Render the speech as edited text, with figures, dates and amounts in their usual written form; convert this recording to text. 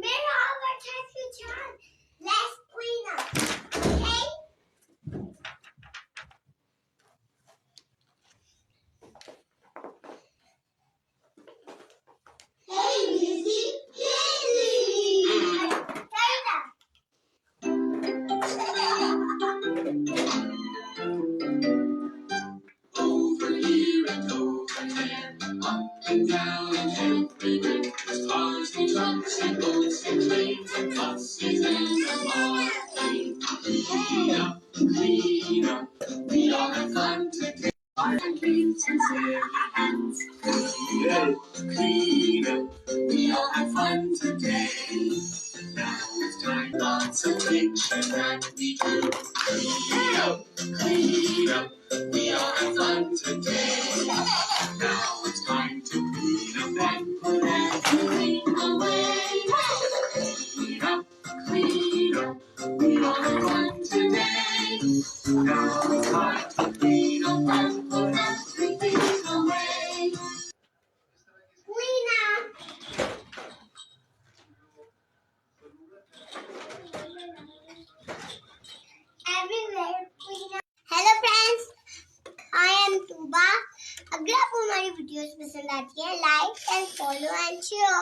मेरा आवाज है जान. Let's clean up, okay? Hey, Lizzie. Hey, Lizzie. Over here and over there, up and down and everywhere. There's cars and trucks and boats and trains and buses and a airplane. Clean up, clean up. We all have fun today. And paint and silly hands. Clean up, clean up. We all have fun today. Now it's time, lots of pictures that we do. Clean up, clean up. We all have fun today. Now it's time to clean up and put everything away. Clean up, clean up. We all have fun today. Now it's time to clean up and put everything away. Clean up. Everywhere clean up. Hello friends, I am Tuba. अगर आपको हमारी videos पसंद आती है like and follow and share.